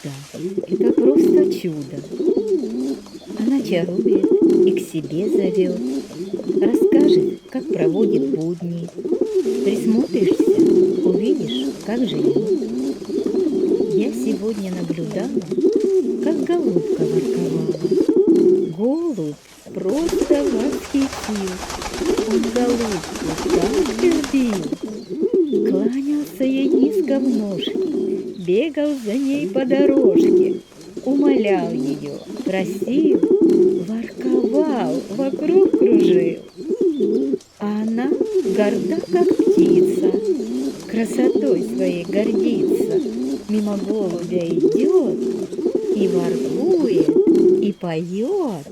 Люда– это просто чудо. Она чарует и к себе зовет, расскажет, как проводит будни. Присмотришься, увидишь, как живет. Я сегодня наблюдала, как голубка ворковала. Голубь просто восхитил. Он голубку так любил. Кланялся ей низко в ножки, бегал за ней по дорожке, умолял ее, просил, ворковал, вокруг кружил. А она горда, как птица, красотой своей гордится, мимо голубя идет и воркует, и поет.